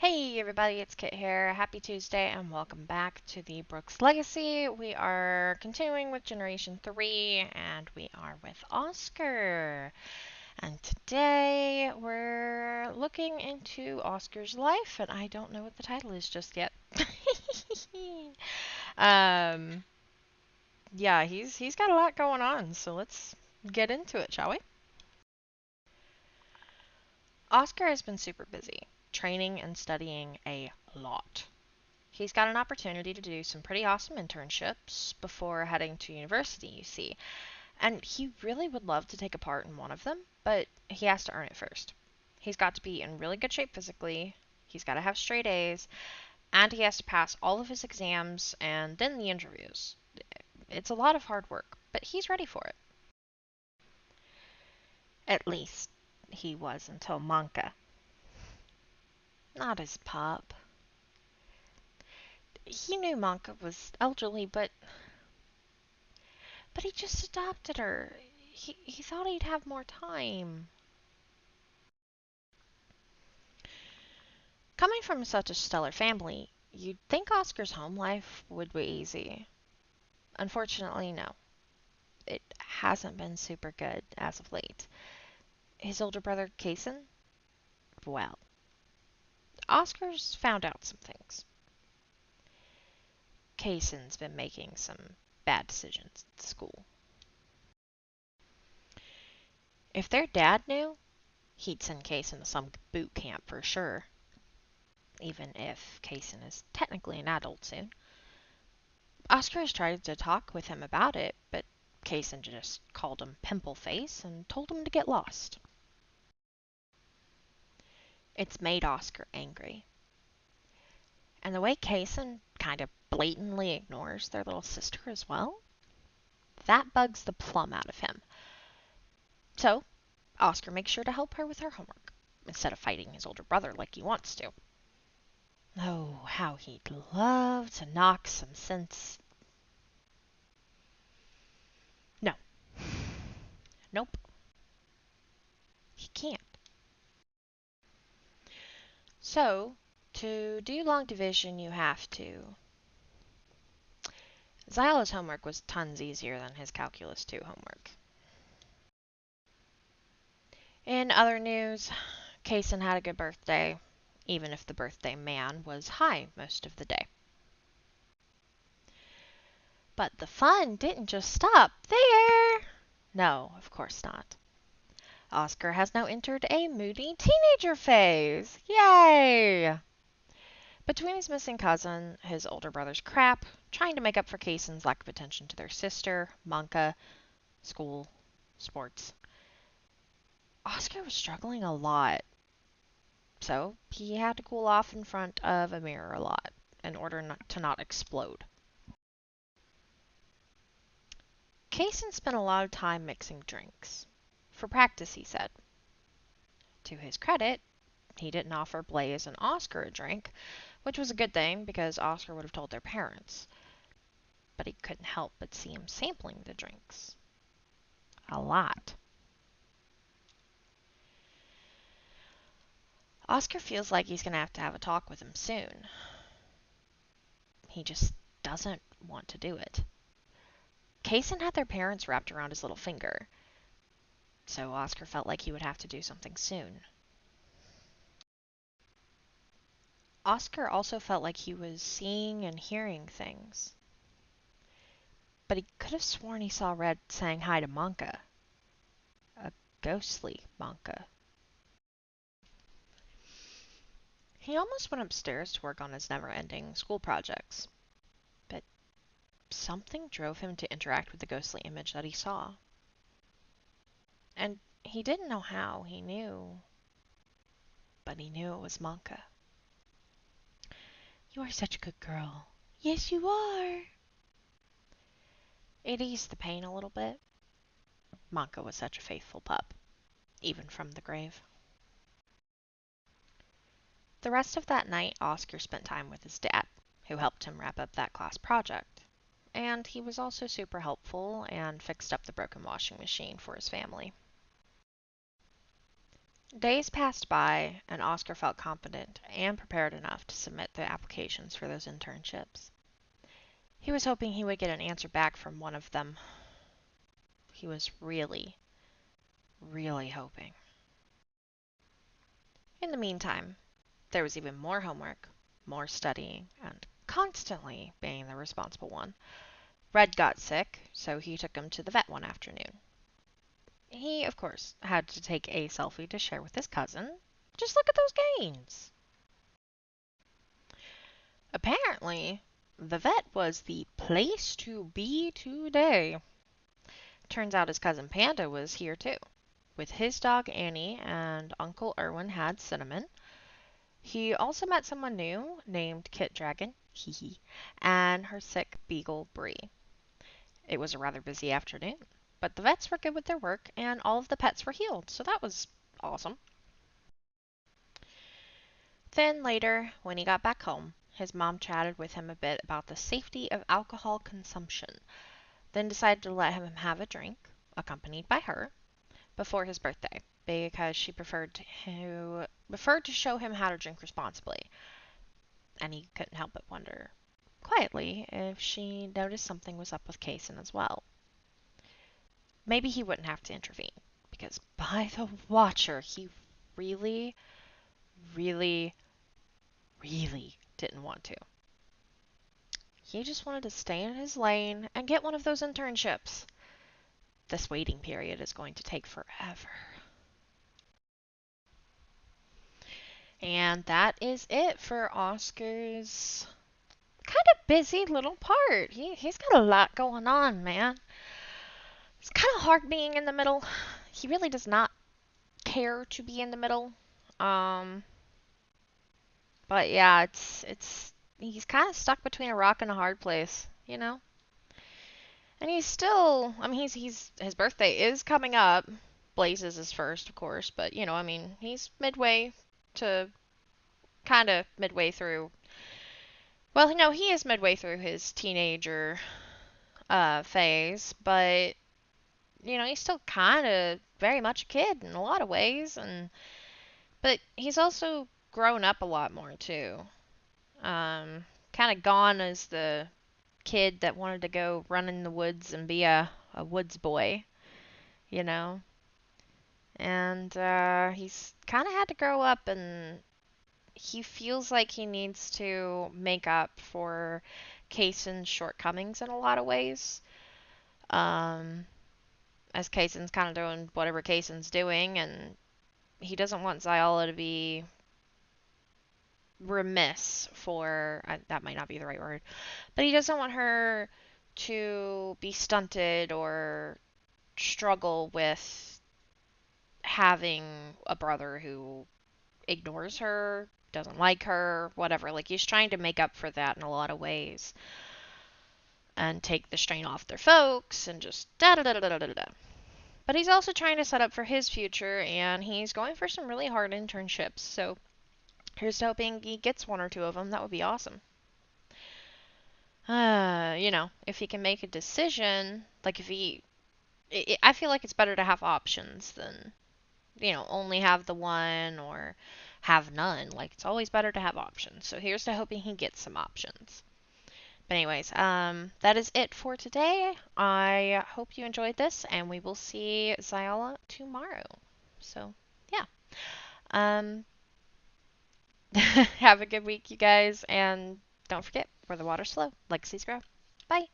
Hey everybody, it's Kit here. Happy Tuesday and welcome back to the Brooks Legacy. We are continuing with Generation 3 and we are with Oscar. And today we're looking into Oscar's life and I don't know what the title is just yet. um yeah, he's got a lot going on, so let's get into it, shall we? Oscar has been super busy, training and studying a lot. He's got an opportunity to do some pretty awesome internships before heading to university, you see. And he really would love to take a part in one of them, but he has to earn it first. He's got to be in really good shape physically, he's got to have straight A's, and he has to pass all of his exams and then the interviews. It's a lot of hard work, but he's ready for it. At least he was until Manka. Not his pup. He knew Manka was elderly, but he just adopted her. He thought he'd have more time. Coming from such a stellar family, you'd think Oscar's home life would be easy. Unfortunately, no. It hasn't been super good as of late. His older brother, Kason? Well, Oscar's found out some things. Kason's been making some bad decisions at school. If their dad knew, he'd send Kason to some boot camp for sure. Even if Kason is technically an adult soon. Oscar has tried to talk with him about it, but Kason just called him Pimple Face and told him to get lost. It's made Oscar angry. And the way Kason kind of blatantly ignores their little sister as well, that bugs the plum out of him. So, Oscar makes sure to help her with her homework, instead of fighting his older brother like he wants to. Oh, how he'd love to knock some sense. No. Nope. He can't. So, to do long division, you have to. Zyla's homework was tons easier than his Calculus 2 homework. In other news, Kason had a good birthday, even if the birthday man was high most of the day. But the fun didn't just stop there! No, of course not. Oscar has now entered a moody teenager phase! Yay! Between his missing cousin, his older brother's crap, trying to make up for Kason's lack of attention to their sister, Manka, school, sports, Oscar was struggling a lot. So he had to cool off in front of a mirror a lot in order to not explode. Kason spent a lot of time mixing drinks. For practice, he said. To his credit, he didn't offer Blaze and Oscar a drink, which was a good thing because Oscar would have told their parents. But he couldn't help but see him sampling the drinks. A lot. Oscar feels like he's going to have a talk with him soon. He just doesn't want to do it. Kason had their parents wrapped around his little finger, so Oscar felt like he would have to do something soon. Oscar also felt like he was seeing and hearing things. But he could have sworn he saw Red saying hi to Manka. A ghostly Manka. He almost went upstairs to work on his never-ending school projects. But something drove him to interact with the ghostly image that he saw. And he didn't know how, he knew. But he knew it was Manka. You are such a good girl. Yes, you are. It eased the pain a little bit. Manka was such a faithful pup, even from the grave. The rest of that night, Oscar spent time with his dad, who helped him wrap up that class project. And he was also super helpful and fixed up the broken washing machine for his family. Days passed by, and Oscar felt competent and prepared enough to submit the applications for those internships. He was hoping he would get an answer back from one of them. He was really, really hoping. In the meantime, there was even more homework, more studying, and constantly being the responsible one. Red got sick, so he took him to the vet one afternoon. He, of course, had to take a selfie to share with his cousin. Just look at those gains. Apparently, the vet was the place to be today. Turns out his cousin Panda was here too, with his dog Annie, and Uncle Erwin had Cinnamon. He also met someone new named Kit Dragon, hee hee, and her sick beagle Bree. It was a rather busy afternoon, but the vets were good with their work and all of the pets were healed, so that was awesome. Then later, when he got back home, his mom chatted with him a bit about the safety of alcohol consumption, then decided to let him have a drink, accompanied by her, before his birthday, because she preferred to show him how to drink responsibly, and he couldn't help but wonder, quietly, if she noticed something was up with Kaysen as well. Maybe he wouldn't have to intervene, because by the Watcher, he really, really, really didn't want to. He just wanted to stay in his lane and get one of those internships. This waiting period is going to take forever. And that is it for Oscar's kind of busy little part. He's got a lot going on, man. It's kind of hard being in the middle. He really does not care to be in the middle. Um, but yeah, it's he's kind of stuck between a rock and a hard place, you know. And he's still, I mean, he's his birthday is coming up. Blazes is first, of course, but you know, I mean, he's midway to kind of midway through. Well, no, he is midway through his teenager phase, but you know, he's still kind of very much a kid in a lot of ways, and but he's also grown up a lot more too. Kind of gone as the kid that wanted to go run in the woods and be a woods boy, you know. And he's kind of had to grow up, and he feels like he needs to make up for Kaysen's shortcomings in a lot of ways. Um, as Kaysen's kind of doing whatever Kaysen's doing, and he doesn't want Ziola to be remiss for that might not be the right word, but he doesn't want her to be stunted or struggle with having a brother who ignores her, doesn't like her, whatever. Like he's trying to make up for that in a lot of ways and take the strain off their folks and just da da da da da da da. But he's also trying to set up for his future, and he's going for some really hard internships. So here's to hoping he gets one or two of them. That would be awesome. You know, if he can make a decision, like if he, I feel like it's better to have options than, you know, only have the one or have none. Like it's always better to have options. So here's to hoping he gets some options. But anyways, that is it for today. I hope you enjoyed this, and we will see Ziola tomorrow. So yeah, um, have a good week, you guys, and don't forget, where the water's slow, legacies grow. Bye.